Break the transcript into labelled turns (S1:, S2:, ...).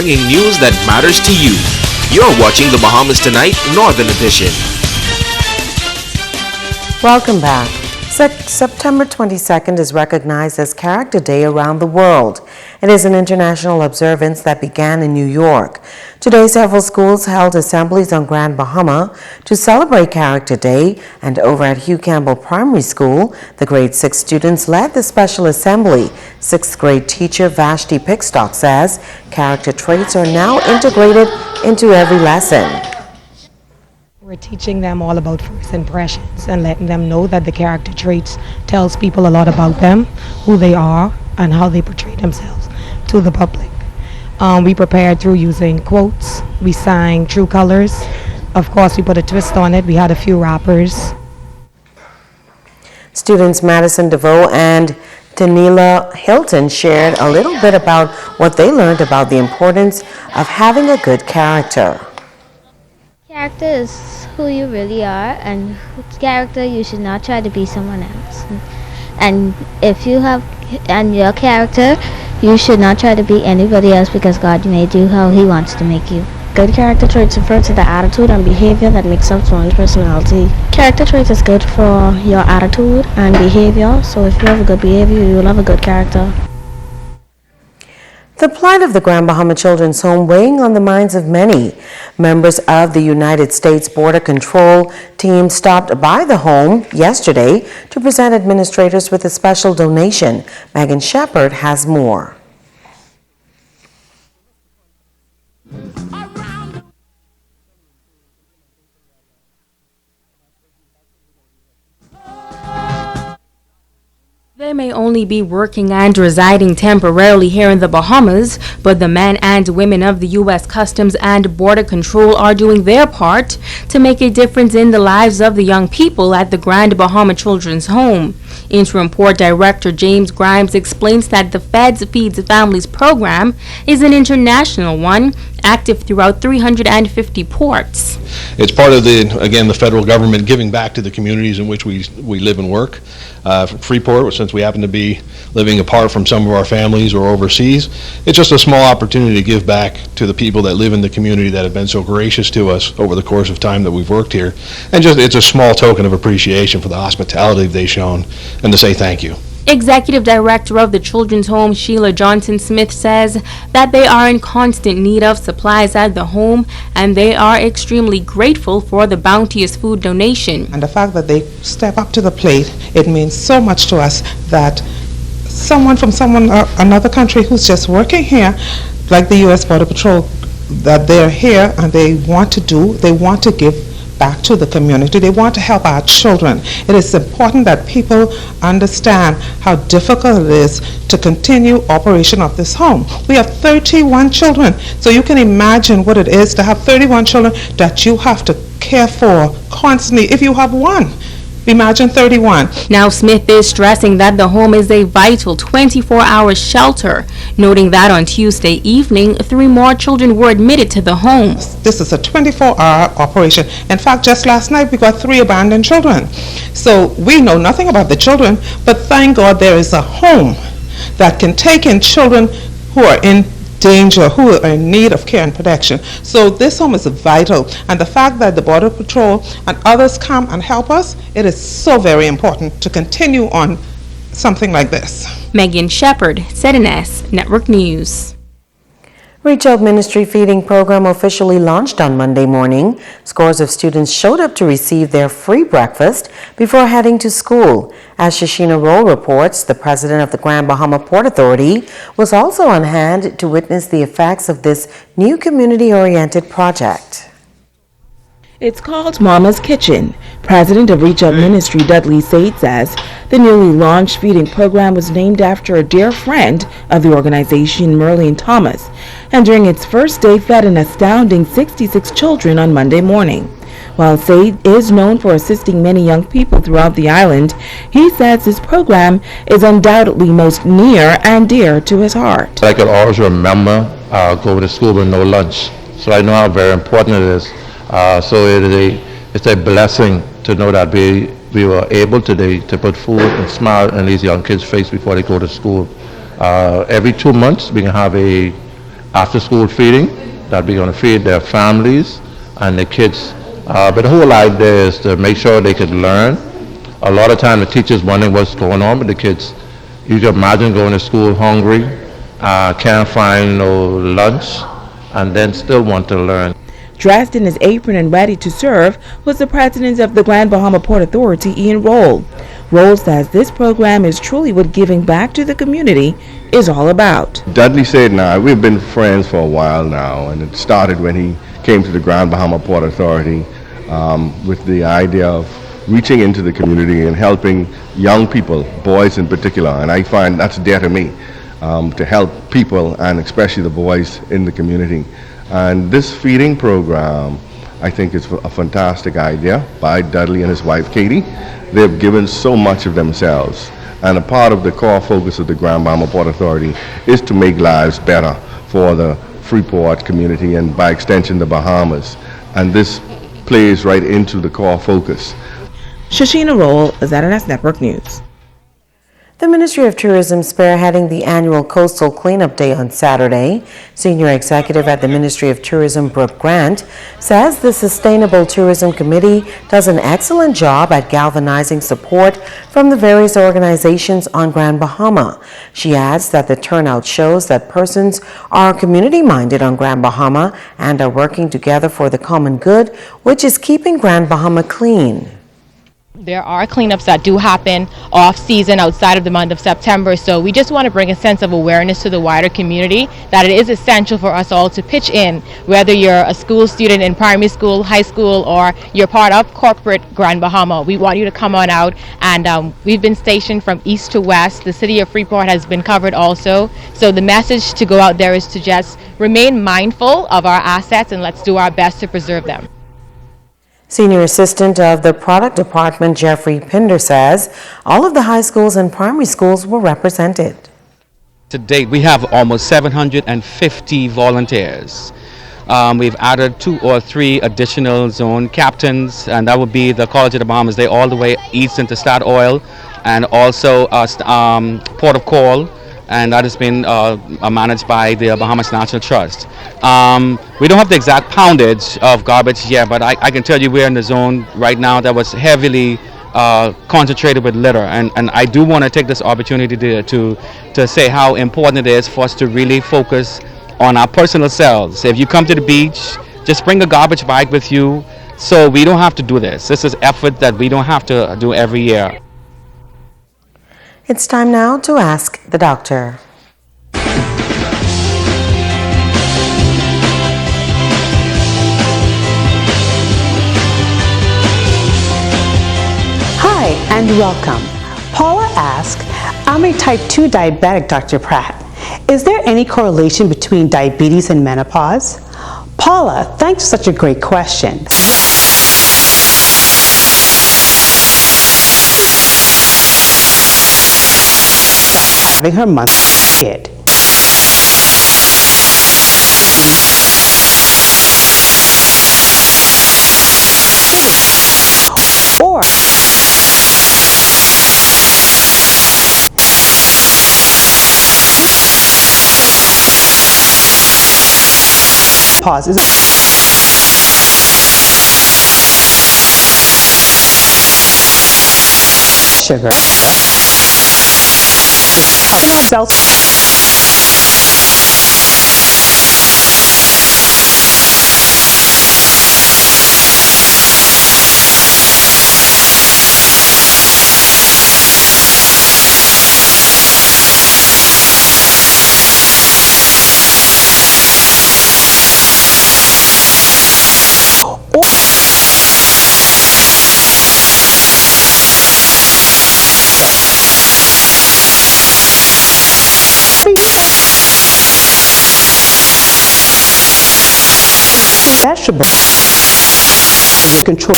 S1: bringing news that matters to you. You're watching the Bahamas Tonight Northern Edition.
S2: Welcome back. September 22nd is recognized as Character Day around the world. It is an international observance that began in New York. Today, several schools held assemblies on Grand Bahama to celebrate Character Day, and over at Hugh Campbell Primary School, the grade 6 students led the special assembly. 6th grade teacher Vashti Pickstock says character traits are now integrated into every lesson.
S3: We're teaching them all about first impressions and letting them know that the character traits tells people a lot about them, who they are, and how they portray themselves to the public. We prepared through using quotes. We sang True Colors. Of course, we put a twist on it. We had a few rappers.
S2: Students Madison DeVoe and Danila Hilton shared a little bit about what they learned about the importance of having a good character.
S4: Character is who you really are, and character you should not try to be someone else. And if you have your character, you should not try to be anybody else because God made you how He wants to make you.
S5: Good character traits refer to the attitude and behavior that makes up one's personality. Character traits is good for your attitude and behavior, so if you have a good behavior, you will have a good character.
S2: The plight of the Grand Bahama Children's Home weighing on the minds of many. Members of the United States Border Control team stopped by the home yesterday to present administrators with a special donation. Megan Shepard has more.
S6: They may only be working and residing temporarily here in the Bahamas, but the men and women of the U.S. Customs and Border Control are doing their part to make a difference in the lives of the young people at the Grand Bahama Children's Home. Interim Port Director James Grimes explains that the Feds Feeds Families program is an international one, active throughout 350 ports.
S7: It's part of the federal government giving back to the communities in which we live and work. Freeport, since we happen to be living apart from some of our families or overseas, it's just a small opportunity to give back to the people that live in the community that have been so gracious to us over the course of time that we've worked here. And just it's a small token of appreciation for the hospitality they've shown and to say thank you.
S6: Executive Director of the Children's Home, Sheila Johnson-Smith, says that they are in constant need of supplies at the home, and they are extremely grateful for the bounteous food donation.
S8: And the fact that they step up to the plate, it means so much to us that someone from another country who's just working here, like the U.S. Border Patrol, that they're here and they want to give back to the community. They want to help our children. It is important that people understand how difficult it is to continue operation of this home. We have 31 children, so you can imagine what it is to have 31 children that you have to care for constantly. If you have one, imagine 31.
S6: Now Smith is stressing that the home is a vital 24-hour shelter, noting that on Tuesday evening, 3 more children were admitted to the home.
S8: This is a 24-hour operation. In fact, just last night we got 3 abandoned children. So we know nothing about the children, but thank God there is a home that can take in children who are in danger, who are in need of care and protection. So this home is vital, and the fact that the Border Patrol and others come and help us, it is so very important to continue on something like this.
S6: Megan Shepard, ZNS Network News.
S2: Reach Out Ministry Feeding Program officially launched on Monday morning. Scores of students showed up to receive their free breakfast before heading to school. As Shashina Roll reports, the president of the Grand Bahama Port Authority was also on hand to witness the effects of this new community-oriented project.
S9: It's called Mama's Kitchen. President of Reach Out Ministry, Dudley Sade, says the newly launched feeding program was named after a dear friend of the organization, Merlene Thomas, and during its first day fed an astounding 66 children on Monday morning. While Sade is known for assisting many young people throughout the island, he says this program is undoubtedly most near and dear to his heart.
S10: I could always remember going to school with no lunch, so I know how very important it is. So it's a blessing to know that we were able today to put food and smile in these young kids' face before they go to school. Every 2 months we can have a after-school feeding that we're going to feed their families and the kids. But the whole idea is to make sure they could learn. A lot of time the teachers wondering what's going on with the kids. You can imagine going to school hungry, can't find no lunch, and then still want to learn.
S9: Dressed in his apron and ready to serve was the president of the Grand Bahama Port Authority, Ian Roll. Roll says this program is truly what giving back to the community is all about.
S11: Dudley Said and I, we've been friends for a while now, and it started when he came to the Grand Bahama Port Authority with the idea of reaching into the community and helping young people, boys in particular, and I find that's dear to me, to help people and especially the boys in the community. And this feeding program, I think, is a fantastic idea by Dudley and his wife Katie. They've given so much of themselves, and a part of the core focus of the Grand Bahama Port Authority is to make lives better for the Freeport community and by extension the Bahamas, and this plays right into the core focus.
S9: Shashina Roll, ZNS Network News.
S2: The Ministry of Tourism spearheading the annual Coastal Cleanup Day on Saturday. Senior executive at the Ministry of Tourism, Brooke Grant, says the Sustainable Tourism Committee does an excellent job at galvanizing support from the various organizations on Grand Bahama. She adds that the turnout shows that persons are community-minded on Grand Bahama and are working together for the common good, which is keeping Grand Bahama clean.
S12: There are cleanups that do happen off-season outside of the month of September, so we just want to bring a sense of awareness to the wider community that it is essential for us all to pitch in, whether you're a school student in primary school, high school, or you're part of corporate Grand Bahama. We want you to come on out, and we've been stationed from east to west. The city of Freeport has been covered also, so the message to go out there is to just remain mindful of our assets and let's do our best to preserve them.
S2: Senior Assistant of the Product Department, Jeffrey Pinder, says all of the high schools and primary schools were represented.
S13: To date, we have almost 750 volunteers. We've added 2 or 3 additional zone captains, and that would be the College of the Bahamas. They're all the way east into Statoil, and also Port of Call, and that has been managed by the Bahamas National Trust. We don't have the exact poundage of garbage yet, but I can tell you we're in the zone right now that was heavily concentrated with litter, and I do want to take this opportunity to say how important it is for us to really focus on our personal selves. If you come to the beach, just bring a garbage bag with you so we don't have to do this. This is effort that we don't have to do every year.
S2: It's time now to ask the doctor.
S14: Hi and welcome. Paula asks, I'm a type 2 diabetic, Dr. Pratt. Is there any correlation between diabetes and menopause? Paula, thanks for such a great question. Having her monthly kid. Or pause is sugar. Belts. Vegetables control.